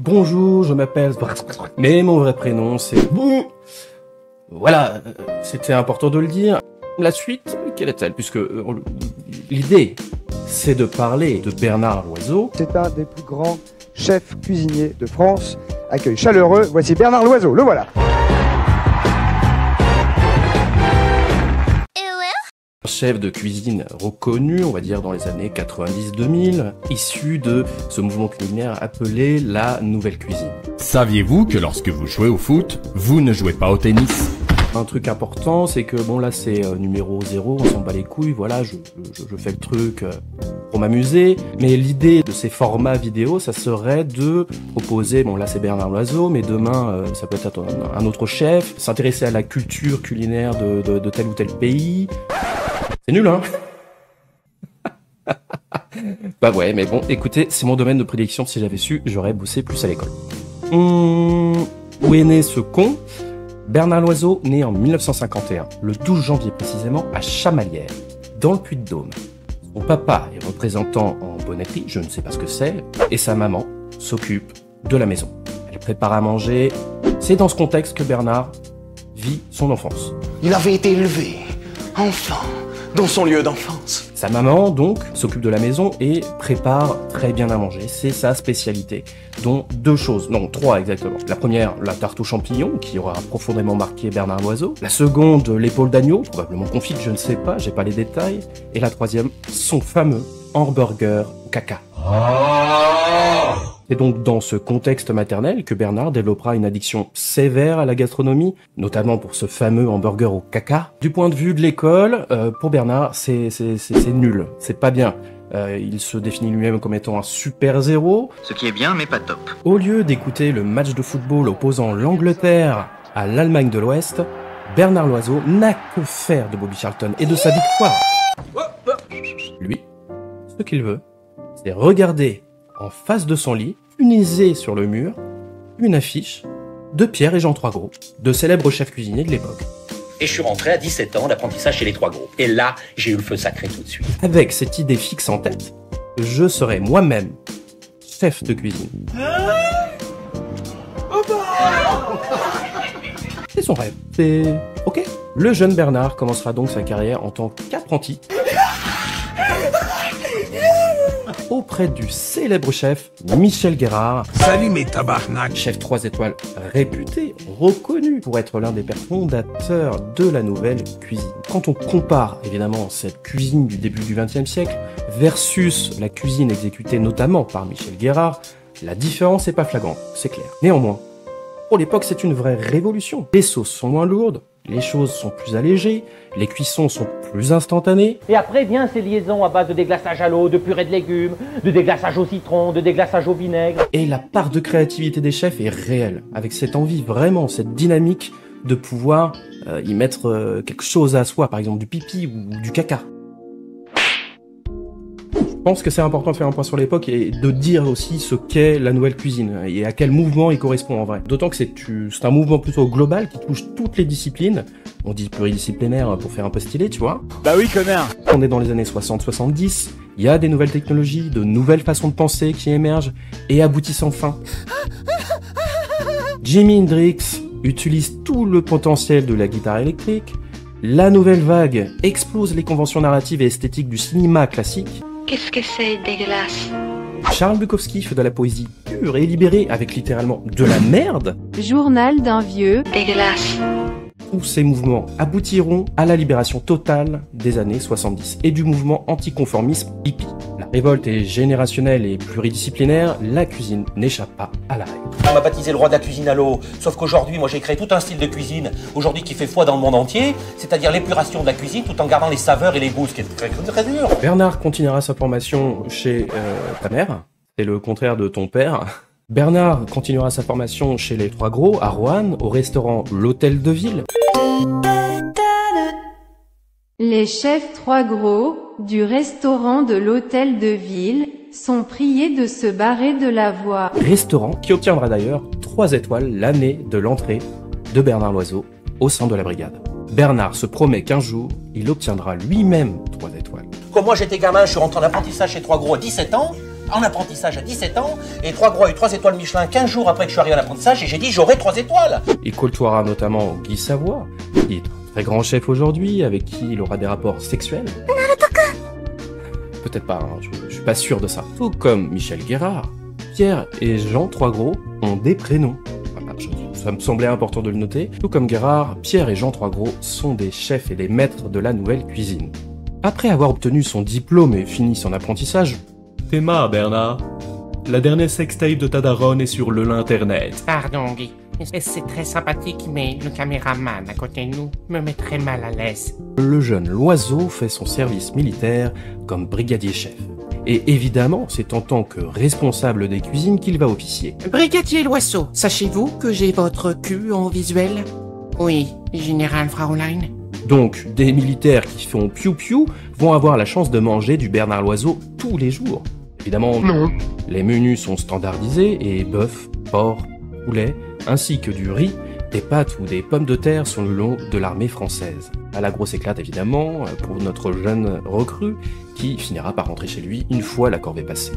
Bonjour, je m'appelle... Mais mon vrai prénom, c'est... Voilà, c'était important de le dire. La suite, quelle est-elle? Puisque l'idée, c'est de parler de Bernard Loiseau. C'est un des plus grands chefs cuisiniers de France. Accueil chaleureux, voici Bernard Loiseau, le voilà. Chef de cuisine reconnu, on va dire dans les années 90-2000, issu de ce mouvement culinaire appelé la nouvelle cuisine. Saviez-vous que lorsque vous jouez au foot, vous ne jouez pas au tennis? Un truc important, c'est que bon là c'est numéro 0, on s'en bat les couilles, voilà, je fais le truc pour m'amuser. Mais l'idée de ces formats vidéo, ça serait de proposer, bon là c'est Bernard Loiseau, mais demain ça peut être un autre chef, s'intéresser à la culture culinaire de tel ou tel pays. C'est nul, hein? Bah ouais, mais bon, écoutez, c'est mon domaine de prédilection, si j'avais su, j'aurais bossé plus à l'école. Où est né ce con? Bernard Loiseau, né en 1951, le 12 janvier précisément, à Chamalières, dans le Puy-de-Dôme. Son papa est représentant en bonnetterie, je ne sais pas ce que c'est, et sa maman s'occupe de la maison. Elle prépare à manger. C'est dans ce contexte que Bernard vit son enfance. Il avait été élevé, enfant, dans son lieu d'enfance. Sa maman, donc, s'occupe de la maison et prépare très bien à manger. C'est sa spécialité, dont 2 choses, non 3 exactement. La première, la tarte aux champignons, qui aura profondément marqué Bernard Loiseau. La seconde, l'épaule d'agneau, probablement confite, je ne sais pas, j'ai pas les détails. Et la troisième, son fameux hamburger au caca. C'est donc dans ce contexte maternel que Bernard développera une addiction sévère à la gastronomie, notamment pour ce fameux hamburger au caca. Du point de vue de l'école, pour Bernard, c'est nul, c'est pas bien. Il se définit lui-même comme étant un super zéro. Ce qui est bien, mais pas top. Au lieu d'écouter le match de football opposant l'Angleterre à l'Allemagne de l'Ouest, Bernard Loiseau n'a que faire de Bobby Charlton et de sa victoire. Lui, ce qu'il veut, c'est regarder en face de son lit, punisé sur le mur, une affiche de Pierre et Jean Troisgros, de célèbres chefs cuisiniers de l'époque. Et je suis rentré à 17 ans d'apprentissage chez les Trois Gros. Et là, j'ai eu le feu sacré tout de suite. Avec cette idée fixe en tête, je serai moi-même chef de cuisine. C'est son rêve, c'est ok. Le jeune Bernard commencera donc sa carrière en tant qu'apprenti auprès du célèbre chef Michel Guérard. Salut mes tabarnak! Chef 3 étoiles réputé, reconnu pour être l'un des pères fondateurs de la nouvelle cuisine. Quand on compare évidemment cette cuisine du début du XXe siècle versus la cuisine exécutée notamment par Michel Guérard, la différence n'est pas flagrante, c'est clair. Néanmoins, pour l'époque c'est une vraie révolution. Les sauces sont moins lourdes, les choses sont plus allégées, les cuissons sont plus instantanées. Et après vient ces liaisons à base de déglaçage à l'eau, de purée de légumes, de déglaçage au citron, de déglaçage au vinaigre. Et la part de créativité des chefs est réelle, avec cette envie vraiment, cette dynamique de pouvoir y mettre quelque chose à soi, par exemple du pipi ou du caca. Je pense que c'est important de faire un point sur l'époque et de dire aussi ce qu'est la nouvelle cuisine et à quel mouvement il correspond en vrai. D'autant que c'est un mouvement plutôt global qui touche toutes les disciplines. On dit pluridisciplinaire pour faire un peu stylé, tu vois. Bah oui, connard! On est dans les années 60-70, il y a des nouvelles technologies, de nouvelles façons de penser qui émergent et aboutissent enfin. Jimi Hendrix utilise tout le potentiel de la guitare électrique. La nouvelle vague explose les conventions narratives et esthétiques du cinéma classique. Qu'est-ce que c'est dégueulasse? Charles Bukowski fait de la poésie pure et libérée avec littéralement de la merde. Journal d'un vieux dégueulasse. Tous ces mouvements aboutiront à la libération totale des années 70 et du mouvement anticonformisme hippie. La révolte est générationnelle et pluridisciplinaire, la cuisine n'échappe pas à la règle. On m'a baptisé le roi de la cuisine à l'eau. Sauf qu'aujourd'hui, moi j'ai créé tout un style de cuisine, aujourd'hui qui fait foi dans le monde entier, c'est-à-dire l'épuration de la cuisine tout en gardant les saveurs et les goûts, ce qui est très, très dur. Bernard continuera sa formation chez ta mère, c'est le contraire de ton père. Bernard continuera sa formation chez les Trois Gros, à Roanne, au restaurant L'Hôtel de Ville. Les chefs Trois Gros, du restaurant de l'Hôtel de Ville, sont priés de se barrer de la voie. Restaurant qui obtiendra d'ailleurs 3 étoiles l'année de l'entrée de Bernard Loiseau au sein de la brigade. Bernard se promet qu'un jour, il obtiendra lui-même 3 étoiles. Quand moi j'étais gamin, je suis rentré en apprentissage chez Trois Gros à 17 ans, en apprentissage à 17 ans, et Trois Gros a eu 3 étoiles Michelin 15 jours après que je suis arrivé à l'apprentissage, et j'ai dit j'aurai 3 étoiles. Il côtoiera notamment Guy Savoy, qui est un très grand chef aujourd'hui, avec qui il aura des rapports sexuels. Peut-être pas, hein, je suis pas sûr de ça. Tout comme Michel Guérard, Pierre et Jean Trois Gros ont des prénoms. Ça me semblait important de le noter. Tout comme Guérard, Pierre et Jean Trois Gros sont des chefs et des maîtres de la nouvelle cuisine. Après avoir obtenu son diplôme et fini son apprentissage... Théma, Bernard. La dernière sextape de ta daronne est sur l'internet. Pardon, Guy. C'est très sympathique, mais le caméraman à côté de nous me met très mal à l'aise. Le jeune Loiseau fait son service militaire comme brigadier chef. Et évidemment, c'est en tant que responsable des cuisines qu'il va officier. Brigadier Loiseau, sachez-vous que j'ai votre cul en visuel? Oui, Général Fraulein. Donc, des militaires qui font piou-piou vont avoir la chance de manger du Bernard Loiseau tous les jours. Évidemment, non. Les menus sont standardisés et bœuf, porc, poulet, ainsi que du riz, des pâtes ou des pommes de terre sont le long de l'armée française. À la grosse éclate évidemment, pour notre jeune recrue, qui finira par rentrer chez lui une fois la corvée passée.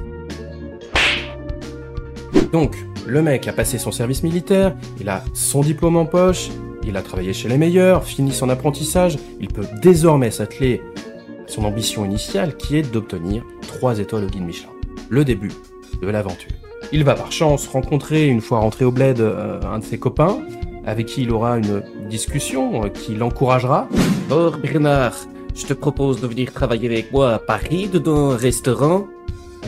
Donc, le mec a passé son service militaire, il a son diplôme en poche, il a travaillé chez les meilleurs, fini son apprentissage, il peut désormais s'atteler à son ambition initiale qui est d'obtenir 3 étoiles au guide Michelin. Le début de l'aventure. Il va par chance rencontrer, une fois rentré au bled, un de ses copains, avec qui il aura une discussion qui l'encouragera. Oh Bernard, je te propose de venir travailler avec moi à Paris, dans un restaurant.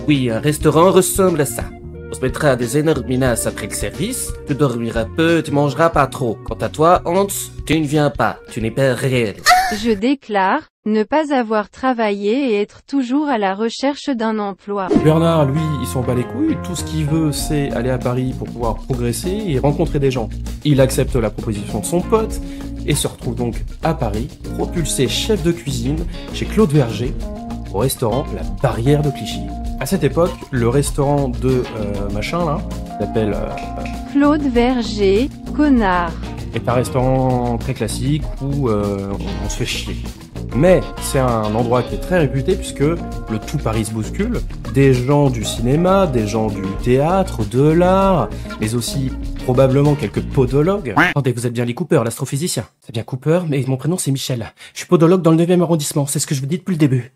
Oui, un restaurant ressemble à ça. On se mettra des énormes menaces après le service, tu dormiras peu, tu mangeras pas trop. Quant à toi, Hans, tu ne viens pas, tu n'es pas réel. Je déclare ne pas avoir travaillé et être toujours à la recherche d'un emploi. Bernard, lui, il s'en bat les couilles, tout ce qu'il veut, c'est aller à Paris pour pouvoir progresser et rencontrer des gens. Il accepte la proposition de son pote et se retrouve donc à Paris, propulsé chef de cuisine chez Claude Verger, au restaurant La Barrière de Clichy. À cette époque, le restaurant de machin là, s'appelle Claude Verger, connard. Est un restaurant très classique où on se fait chier. Mais c'est un endroit qui est très réputé puisque le tout Paris se bouscule. Des gens du cinéma, des gens du théâtre, de l'art, mais aussi probablement quelques podologues. Attendez, vous êtes bien les Cooper, l'astrophysicien. C'est bien Cooper, mais mon prénom c'est Michel. Je suis podologue dans le 9e arrondissement, c'est ce que je vous dis depuis le début.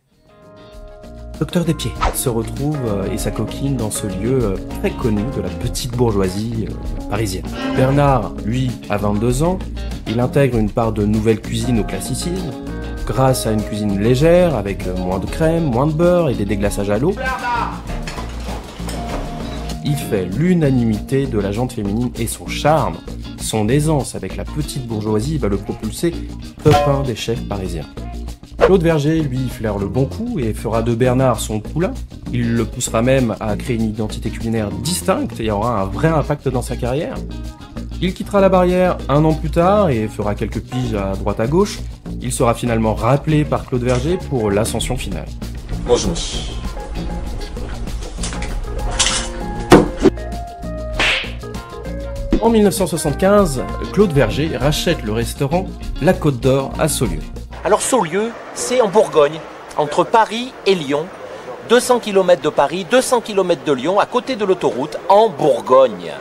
Docteur des pieds. Se retrouve et s'acoquine dans ce lieu très connu de la petite bourgeoisie parisienne. Bernard, lui, a 22 ans, il intègre une part de nouvelle cuisine au classicisme, grâce à une cuisine légère, avec moins de crème, moins de beurre et des déglaçages à l'eau. Il fait l'unanimité de la gente féminine et son charme, son aisance avec la petite bourgeoisie va le propulser top 1 des chefs parisiens. Claude Verger, lui, flaire le bon coup et fera de Bernard son poulain. Il le poussera même à créer une identité culinaire distincte et aura un vrai impact dans sa carrière. Il quittera la barrière 1 an plus tard et fera quelques piges à droite à gauche. Il sera finalement rappelé par Claude Verger pour l'ascension finale. Bonjour. En 1975, Claude Verger rachète le restaurant La Côte d'Or à Saulieu. Alors Saulieu, c'est en Bourgogne, entre Paris et Lyon. 200 km de Paris, 200 km de Lyon, à côté de l'autoroute, en Bourgogne.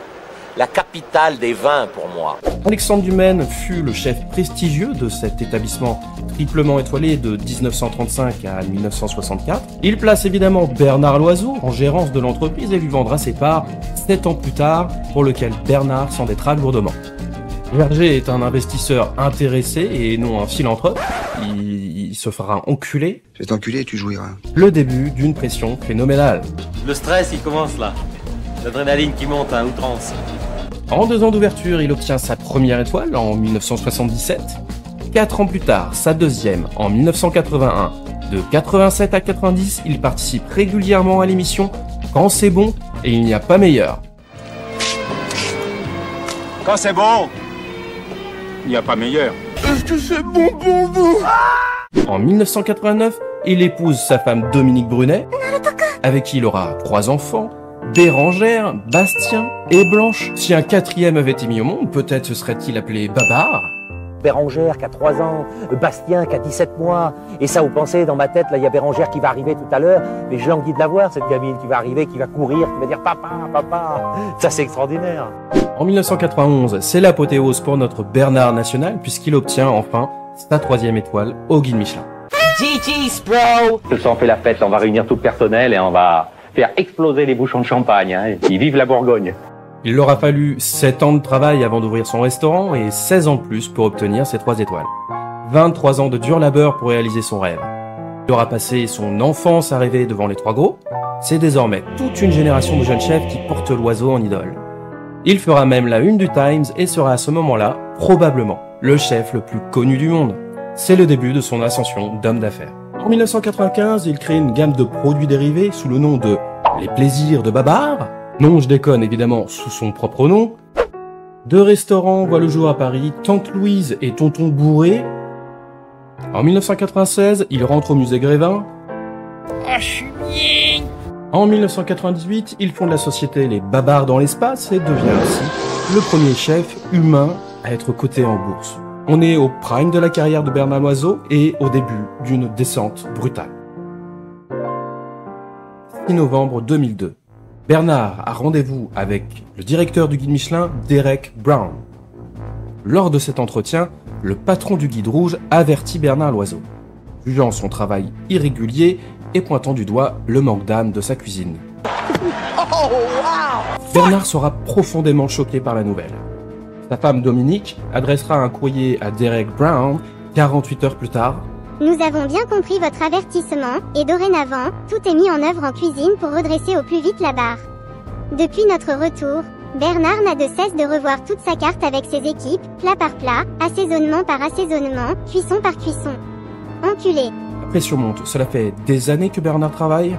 La capitale des vins pour moi. Alexandre Dumaine fut le chef prestigieux de cet établissement triplement étoilé de 1935 à 1964. Il place évidemment Bernard Loiseau en gérance de l'entreprise et lui vendra ses parts 7 ans plus tard, pour lequel Bernard s'endettera lourdement. Verger est un investisseur intéressé et non un philanthrope. Il se fera enculer. Cet enculé, tu jouiras. Le début d'une pression phénoménale. Le stress, il commence là. L'adrénaline qui monte à outrance. En 2 ans d'ouverture, il obtient sa première étoile en 1977. 4 ans plus tard, sa deuxième en 1981. De 87 à 90, il participe régulièrement à l'émission Quand c'est bon et il n'y a pas meilleur. Quand c'est bon, il n'y a pas meilleur. Est-ce que c'est bon pour vous? En 1989, il épouse sa femme Dominique Brunet, avec qui il aura 3 enfants, Bérangère, Bastien et Blanche. Si un 4e avait été mis au monde, peut-être se serait-il appelé Babar. Bérangère qui a 3 ans, Bastien qui a 17 mois. Et ça, vous pensez, dans ma tête, là, il y a Bérangère qui va arriver tout à l'heure. Mais j'ai envie de la voir, cette gamine qui va arriver, qui va courir, qui va dire papa, papa. Ça, c'est extraordinaire. En 1991, c'est l'apothéose pour notre Bernard national, puisqu'il obtient enfin sa 3e étoile au guide Michelin. GG's, bro! Ce soir, on fait la fête, on va réunir tout le personnel et on va faire exploser les bouchons de champagne. Hein. Ils vivent la Bourgogne. Il leur a fallu 7 ans de travail avant d'ouvrir son restaurant et 16 ans de plus pour obtenir ses 3 étoiles. 23 ans de dur labeur pour réaliser son rêve. Il aura passé son enfance à rêver devant les 3 gros. C'est désormais toute une génération de jeunes chefs qui portent l'oiseau en idole. Il fera même la une du Times et sera à ce moment-là, probablement, le chef le plus connu du monde. C'est le début de son ascension d'homme d'affaires. En 1995, il crée une gamme de produits dérivés sous le nom de Les Plaisirs de Babar. Non, je déconne évidemment, sous son propre nom. 2 restaurants voient le jour à Paris, Tante Louise et Tonton Bourré. En 1996, il rentre au musée Grévin. Ah, je suis bien. En 1998, il fonde la société Les Babards dans l'espace et devient ainsi le premier chef humain à être coté en bourse. On est au prime de la carrière de Bernard Loiseau et au début d'une descente brutale. 6 novembre 2002. Bernard a rendez-vous avec le directeur du guide Michelin, Derek Brown. Lors de cet entretien, le patron du guide rouge avertit Bernard Loiseau, jugeant son travail irrégulier et pointant du doigt le manque d'âme de sa cuisine. Oh, wow. Bernard sera profondément choqué par la nouvelle. Sa femme Dominique adressera un courrier à Derek Brown 48 heures plus tard. Nous avons bien compris votre avertissement, et dorénavant, tout est mis en œuvre en cuisine pour redresser au plus vite la barre. Depuis notre retour, Bernard n'a de cesse de revoir toute sa carte avec ses équipes, plat par plat, assaisonnement par assaisonnement, cuisson par cuisson. Enculé. La pression monte, cela fait des années que Bernard travaille,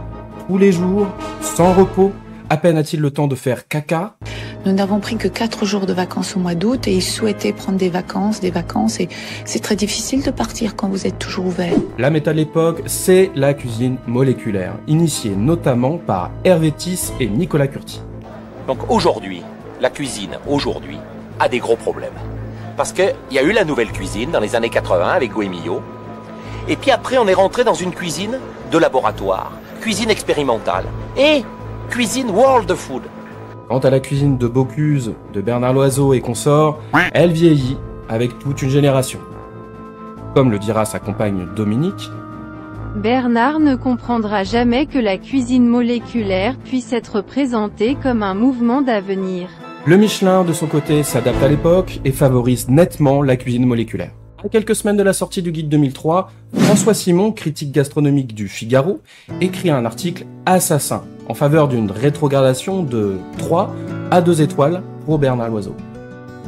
tous les jours, sans repos, à peine a-t-il le temps de faire caca. Nous n'avons pris que 4 jours de vacances au mois d'août et il souhaitait prendre des vacances et c'est très difficile de partir quand vous êtes toujours ouvert. La méthode de l'époque, c'est la cuisine moléculaire, initiée notamment par Hervé Tisse et Nicolas Curti. Donc aujourd'hui, la cuisine, aujourd'hui, a des gros problèmes. Parce qu'il y a eu la nouvelle cuisine dans les années 80 avec Guémillot. Et puis après, on est rentré dans une cuisine de laboratoire, cuisine expérimentale et cuisine world food. Quant à la cuisine de Bocuse, de Bernard Loiseau et consorts, elle vieillit avec toute une génération. Comme le dira sa compagne Dominique, Bernard ne comprendra jamais que la cuisine moléculaire puisse être présentée comme un mouvement d'avenir. Le Michelin, de son côté, s'adapte à l'époque et favorise nettement la cuisine moléculaire. À quelques semaines de la sortie du guide 2003, François Simon, critique gastronomique du Figaro, écrit un article assassin en faveur d'une rétrogradation de 3 à 2 étoiles pour Bernard Loiseau.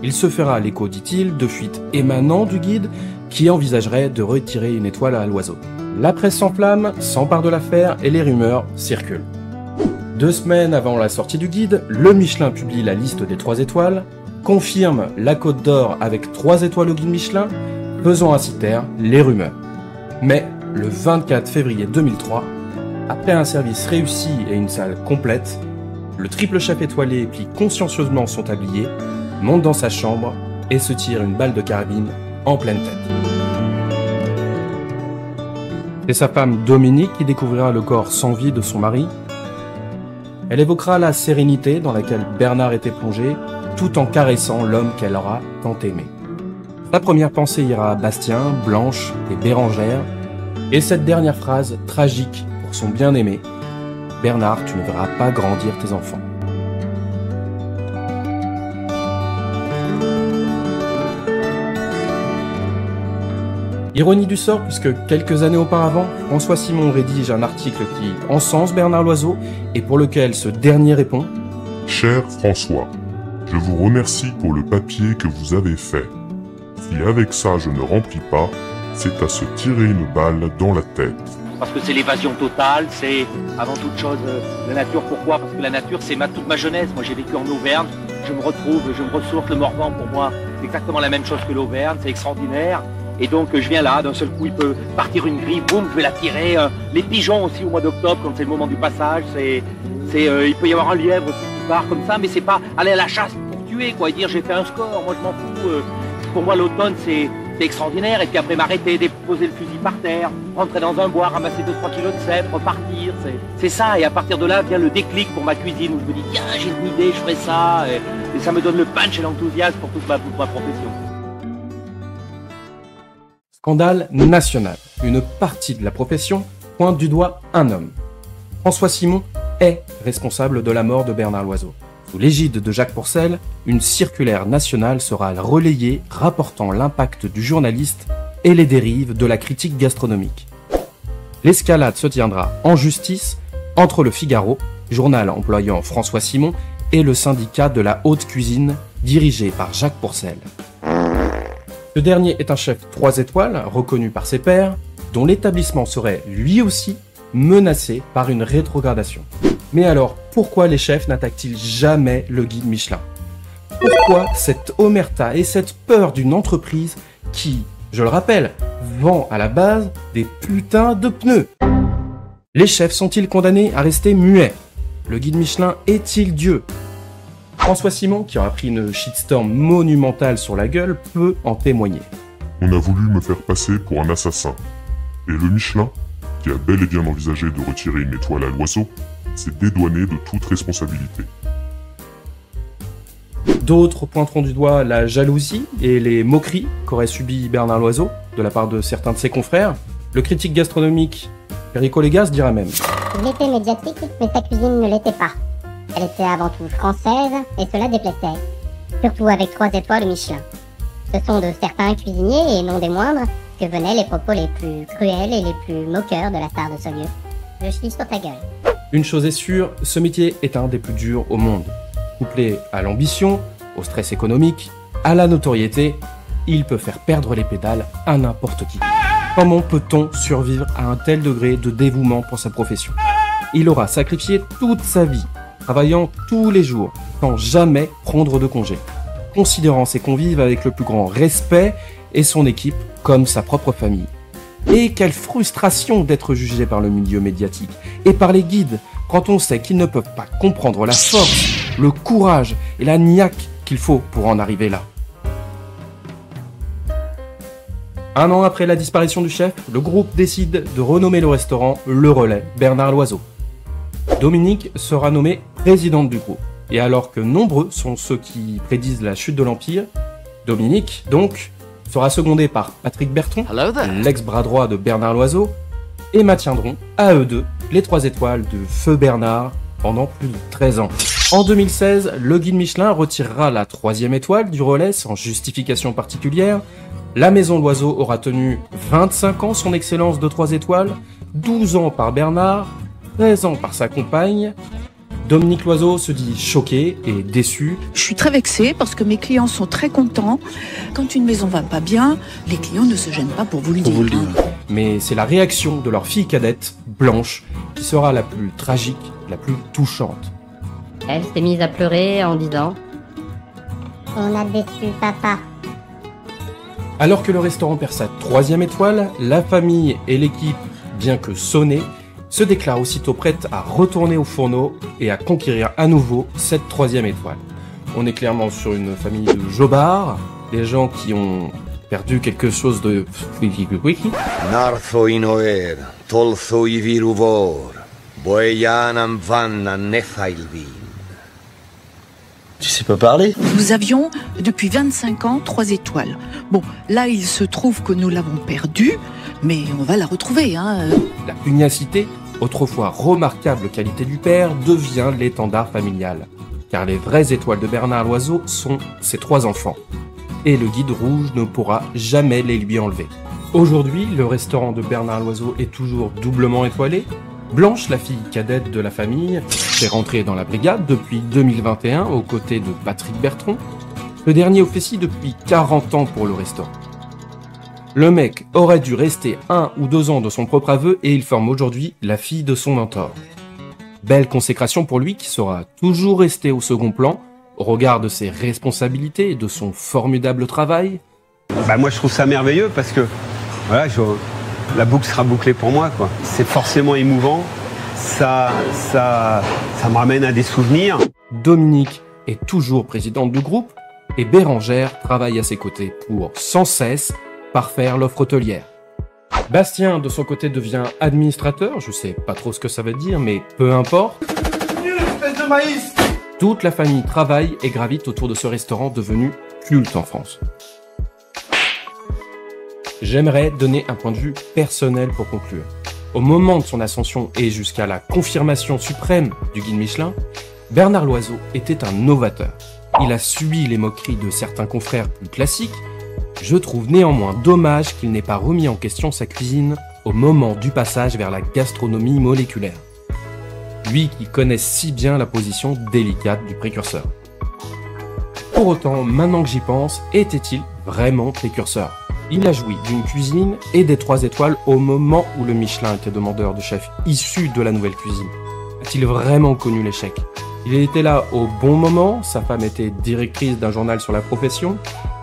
Il se fera l'écho, dit-il, de fuites émanant du guide qui envisagerait de retirer une étoile à Loiseau. La presse s'enflamme, s'empare de l'affaire et les rumeurs circulent. 2 semaines avant la sortie du guide, le Michelin publie la liste des 3 étoiles, confirme la Côte d'Or avec 3 étoiles au guide Michelin, faisant ainsi taire les rumeurs. Mais le 24 février 2003, après un service réussi et une salle complète, le triple chef étoilé plie consciencieusement son tablier, monte dans sa chambre et se tire une balle de carabine en pleine tête. C'est sa femme Dominique qui découvrira le corps sans vie de son mari. Elle évoquera la sérénité dans laquelle Bernard était plongé, tout en caressant l'homme qu'elle aura tant aimé. Sa première pensée ira à Bastien, Blanche et Bérangère, et cette dernière phrase tragique pour son bien-aimé, « Bernard, tu ne verras pas grandir tes enfants ». Ironie du sort, puisque quelques années auparavant, François Simon rédige un article qui encense Bernard Loiseau et pour lequel ce dernier répond « Cher François, je vous remercie pour le papier que vous avez fait. Si avec ça je ne remplis pas, c'est à se tirer une balle dans la tête. » Parce que c'est l'évasion totale, c'est avant toute chose la nature. Pourquoi? Parce que la nature, c'est toute ma jeunesse. Moi, j'ai vécu en Auvergne, je me retrouve, je me ressource. Le Morvan, pour moi, c'est exactement la même chose que l'Auvergne, c'est extraordinaire. Et donc, je viens là, d'un seul coup, il peut partir une griffe, boum, je vais la tirer. Les pigeons aussi, au mois d'octobre, quand c'est le moment du passage, il peut y avoir un lièvre aussi qui part comme ça, mais c'est pas aller à la chasse pour tuer, quoi, et dire j'ai fait un score. Moi, je m'en fous. Pour moi, l'automne, c'est c'était extraordinaire. Et puis après m'arrêter, déposer le fusil par terre, rentrer dans un bois, ramasser 2-3 kilos de cèpes, repartir. C'est ça. Et à partir de là vient le déclic pour ma cuisine où je me dis tiens, j'ai une idée, je ferai ça. Et ça me donne le punch et l'enthousiasme pour toute ma profession. Scandale national. Une partie de la profession pointe du doigt un homme. François Simon est responsable de la mort de Bernard Loiseau. Sous l'égide de Jacques Pourcel, une circulaire nationale sera relayée rapportant l'impact du journaliste et les dérives de la critique gastronomique. L'escalade se tiendra en justice entre Le Figaro, journal employant François Simon, et le syndicat de la haute cuisine dirigé par Jacques Pourcel. Ce dernier est un chef 3 étoiles, reconnu par ses pairs, dont l'établissement serait lui aussi menacé par une rétrogradation. Mais alors, pourquoi les chefs n'attaquent-ils jamais le guide Michelin? Pourquoi cette omerta et cette peur d'une entreprise qui, je le rappelle, vend à la base des putains de pneus? Les chefs sont-ils condamnés à rester muets? Le guide Michelin est-il Dieu? François Simon, qui aura pris une shitstorm monumentale sur la gueule, peut en témoigner. On a voulu me faire passer pour un assassin. Et le Michelin, qui a bel et bien envisagé de retirer une étoile à Loiseau, s'est dédouané de toute responsabilité. D'autres pointeront du doigt la jalousie et les moqueries qu'aurait subi Bernard Loiseau de la part de certains de ses confrères. Le critique gastronomique Perico Légas dira même: Il était médiatique, mais sa cuisine ne l'était pas. Elle était avant tout française, et cela déplaisait. Surtout avec 3 étoiles au Michelin. Ce sont de certains cuisiniers, et non des moindres, que venaient les propos les plus cruels et les plus moqueurs de la star de ce lieu. Je chie sur ta gueule. Une chose est sûre, ce métier est un des plus durs au monde. Couplé à l'ambition, au stress économique, à la notoriété, il peut faire perdre les pédales à n'importe qui. Comment peut-on survivre à un tel degré de dévouement pour sa profession? Il aura sacrifié toute sa vie, travaillant tous les jours, sans jamais prendre de congé, considérant ses convives avec le plus grand respect et son équipe comme sa propre famille. Et quelle frustration d'être jugé par le milieu médiatique et par les guides quand on sait qu'ils ne peuvent pas comprendre la force, le courage et la niaque qu'il faut pour en arriver là. Un an après la disparition du chef, le groupe décide de renommer le restaurant Le Relais Bernard Loiseau. Dominique sera nommée présidente du groupe. Et alors que nombreux sont ceux qui prédisent la chute de l'Empire, Dominique, donc, sera secondé par Patrick Berton, l'ex-bras droit de Bernard Loiseau, et maintiendront, à eux deux, les 3 étoiles de Feu Bernard pendant plus de 13 ans. En 2016, le guide Michelin retirera la 3e étoile du relais sans justification particulière. La maison Loiseau aura tenu 25 ans son excellence de 3 étoiles, 12 ans par Bernard, 13 ans par sa compagne. Dominique Loiseau se dit choqué et déçu. Je suis très vexée parce que mes clients sont très contents. Quand une maison va pas bien, les clients ne se gênent pas pour vous le dire. Mais c'est la réaction de leur fille cadette, Blanche, qui sera la plus tragique, la plus touchante. Elle s'est mise à pleurer en disant: On a déçu papa. Alors que le restaurant perd sa 3e étoile, la famille et l'équipe, bien que sonnée, se déclarent aussitôt prête à retourner au fourneau et à conquérir à nouveau cette 3e étoile. On est clairement sur une famille de jobards, des gens qui ont perdu quelque chose de... Nartho inoer, toltho iviruvor, boyanam vanna nefailvin. Tu sais pas parler? Nous avions, depuis 25 ans, 3 étoiles. Bon, là, il se trouve que nous l'avons perdue, mais on va la retrouver, hein. La pugnacité, autrefois remarquable qualité du père, devient l'étendard familial. Car les vraies étoiles de Bernard Loiseau sont ses 3 enfants. Et le guide rouge ne pourra jamais les lui enlever. Aujourd'hui, le restaurant de Bernard Loiseau est toujours doublement étoilé. Blanche, la fille cadette de la famille, est rentrée dans la brigade depuis 2021 aux côtés de Patrick Berton. Le dernier officie depuis 40 ans pour le restaurant. Le mec aurait dû rester 1 ou 2 ans de son propre aveu et il forme aujourd'hui la fille de son mentor. Belle consécration pour lui qui sera toujours resté au second plan au regard de ses responsabilités et de son formidable travail. Bah moi je trouve ça merveilleux parce que voilà, la boucle sera bouclée pour moi, quoi. C'est forcément émouvant, ça me ramène à des souvenirs. Dominique est toujours présidente du groupe et Bérangère travaille à ses côtés pour sans cesse parfaire l'offre hôtelière. Bastien, de son côté, devient administrateur, je sais pas trop ce que ça veut dire, mais peu importe. Espèce de maïs! Toute la famille travaille et gravite autour de ce restaurant devenu culte en France. J'aimerais donner un point de vue personnel pour conclure. Au moment de son ascension et jusqu'à la confirmation suprême du guide Michelin, Bernard Loiseau était un novateur. Il a subi les moqueries de certains confrères plus classiques. Je trouve néanmoins dommage qu'il n'ait pas remis en question sa cuisine au moment du passage vers la gastronomie moléculaire. Lui qui connaît si bien la position délicate du précurseur. Pour autant, maintenant que j'y pense, était-il vraiment précurseur? Il a joui d'une cuisine et des 3 étoiles au moment où le Michelin était demandeur de chefs issus de la nouvelle cuisine. A-t-il vraiment connu l'échec? Il était là au bon moment, sa femme était directrice d'un journal sur la profession,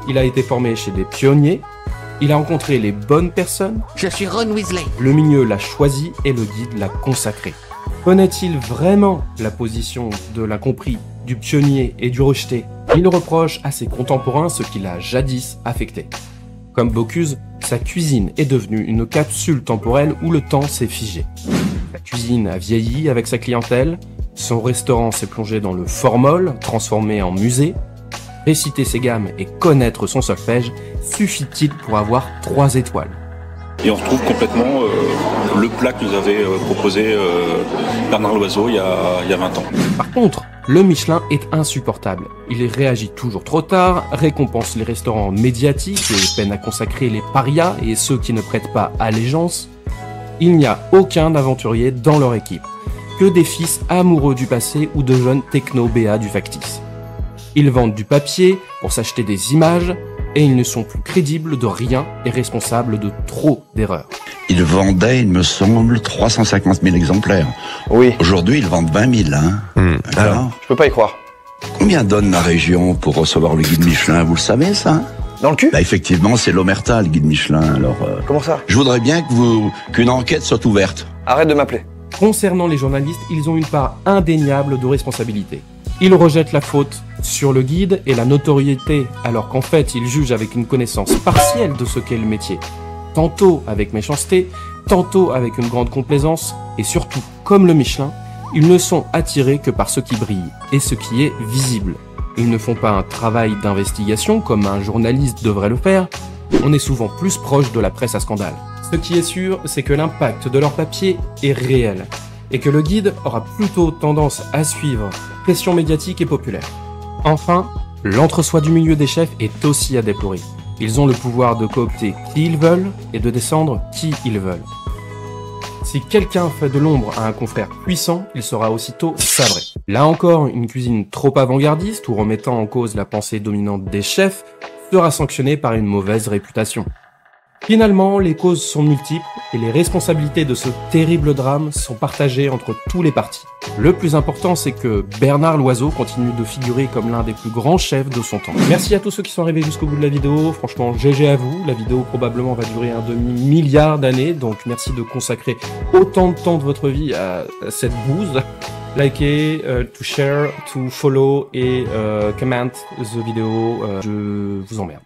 il a été formé chez des pionniers, il a rencontré les bonnes personnes, Je suis Ron Weasley. le milieu l'a choisi et le guide l'a consacré. Connaît-il vraiment la position de l'incompris, du pionnier et du rejeté? Il reproche à ses contemporains ce qu'il a jadis affecté. Comme Bocuse, sa cuisine est devenue une capsule temporelle où le temps s'est figé. La cuisine a vieilli avec sa clientèle, son restaurant s'est plongé dans le formol, transformé en musée. Réciter ses gammes et connaître son solfège suffit-il pour avoir 3 étoiles? Et on retrouve complètement le plat que nous avait proposé Bernard Loiseau il y a 20 ans. Par contre, le Michelin est insupportable. Il réagit toujours trop tard, récompense les restaurants médiatiques et peine à consacrer les parias et ceux qui ne prêtent pas allégeance. Il n'y a aucun aventurier dans leur équipe, que des fils amoureux du passé ou de jeunes techno-béats du factice. Ils vendent du papier pour s'acheter des images et ils ne sont plus crédibles de rien et responsables de trop d'erreurs. Ils vendaient, il me semble, 350 000 exemplaires. Oui. Aujourd'hui, ils vendent 20 000, hein. Alors, je peux pas y croire. Combien donne la région pour recevoir le guide Michelin? Vous le savez, ça? Dans le cul? Bah, effectivement, c'est l'Omerta, le guide Michelin. Alors, Comment ça? je voudrais bien qu'une enquête soit ouverte. Arrête de m'appeler. Concernant les journalistes, ils ont une part indéniable de responsabilité. Ils rejettent la faute sur le guide et la notoriété, alors qu'en fait, ils jugent avec une connaissance partielle de ce qu'est le métier. Tantôt avec méchanceté, tantôt avec une grande complaisance, et surtout, comme le Michelin, ils ne sont attirés que par ce qui brille et ce qui est visible. Ils ne font pas un travail d'investigation comme un journaliste devrait le faire. On est souvent plus proche de la presse à scandale. Ce qui est sûr, c'est que l'impact de leur papier est réel, et que le guide aura plutôt tendance à suivre la pression médiatique et populaire. Enfin, l'entre-soi du milieu des chefs est aussi à déplorer. Ils ont le pouvoir de coopter qui ils veulent et de descendre qui ils veulent. Si quelqu'un fait de l'ombre à un confrère puissant, il sera aussitôt sabré. Là encore, une cuisine trop avant-gardiste ou remettant en cause la pensée dominante des chefs sera sanctionnée par une mauvaise réputation. Finalement, les causes sont multiples et les responsabilités de ce terrible drame sont partagées entre tous les partis. Le plus important, c'est que Bernard Loiseau continue de figurer comme l'un des plus grands chefs de son temps. Merci à tous ceux qui sont arrivés jusqu'au bout de la vidéo. Franchement, GG à vous. La vidéo probablement va durer un demi-milliard d'années, donc merci de consacrer autant de temps de votre vie à cette bouse. Likez, to share, to follow et comment the vidéo. Je vous emmerde.